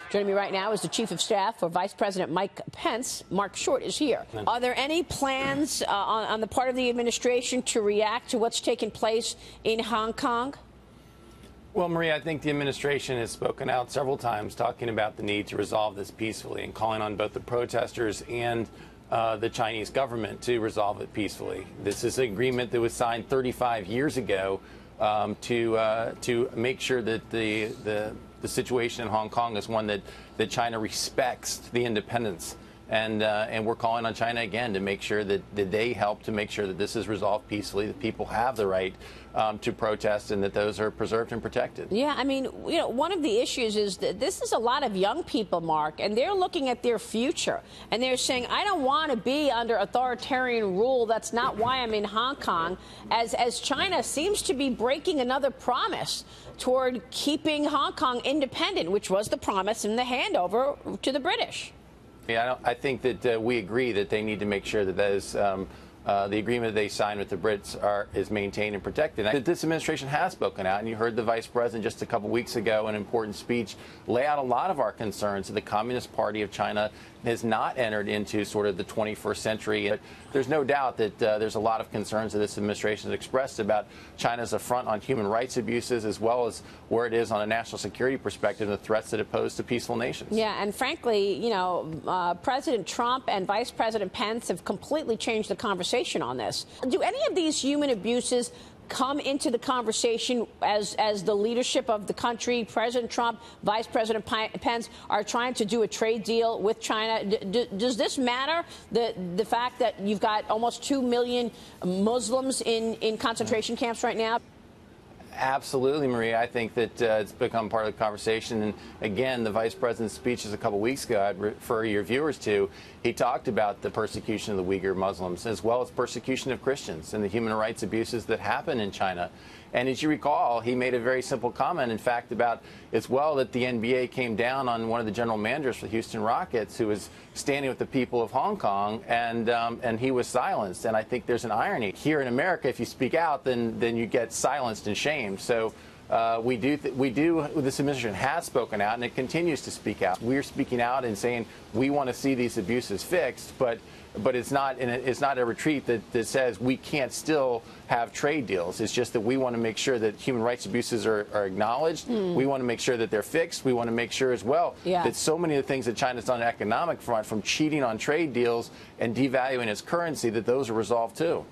Joining me right now is the Chief of Staff for Vice President Mike Pence. Mark Short is here. Are there any plans on the part of the administration to react to what's taken place in Hong Kong? Well, Maria, I think the administration has spoken out several times talking about the need to resolve this peacefully and calling on both the protesters and the Chinese government to resolve it peacefully. This is an agreement that was signed 35 years ago to make sure that the situation in Hong Kong is one that China respects the independence. And we're calling on China again to make sure that they help to make sure that this is resolved peacefully, that people have the right to protest, and that those are preserved and protected. Yeah, I mean, you know, one of the issues is that this is a lot of young people, Mark, and they're looking at their future, and they're saying, I don't want to be under authoritarian rule. That's not why I'm in Hong Kong, as China seems to be breaking another promise toward keeping Hong Kong independent, which was the promise in the handover to the British. Yeah, I think that we agree that they need to make sure that the agreement they signed with the Brits is maintained and protected. That this administration has spoken out, and you heard the Vice President just a couple weeks ago in an important speech lay out a lot of our concerns that the Communist Party of China has not entered into sort of the 21st century. But there's no doubt that there's a lot of concerns that this administration has expressed about China's affront on human rights abuses, as well as where it is on a national security perspective, and the threats that it pose to peaceful nations. Yeah, and frankly, you know, President Trump and Vice President Pence have completely changed the conversation on this. Do any of these human abuses come into the conversation as the leadership of the country, President Trump, Vice President Pence, are trying to do a trade deal with China? Does this matter, the fact that you've got almost 2 million Muslims in concentration camps right now? Absolutely, Maria. I think that it's become part of the conversation. And again, the Vice President's speeches a couple weeks ago, I'd refer your viewers to, he talked about the persecution of the Uyghur Muslims, as well as persecution of Christians and the human rights abuses that happen in China. And as you recall, he made a very simple comment, in fact, about as well that the NBA came down on one of the general managers for the Houston Rockets, who was standing with the people of Hong Kong, and he was silenced. And I think there's an irony here in America. If you speak out, then you get silenced and shamed. So this administration has spoken out, and it continues to speak out. We're speaking out and saying we want to see these abuses fixed, but it's not a retreat that says we can't still have trade deals. It's just that we want to make sure that human rights abuses are acknowledged. We want to make sure that they're fixed. We want to make sure as well that so many of the things that China's done on the economic front, from cheating on trade deals and devaluing its currency, that those are resolved too.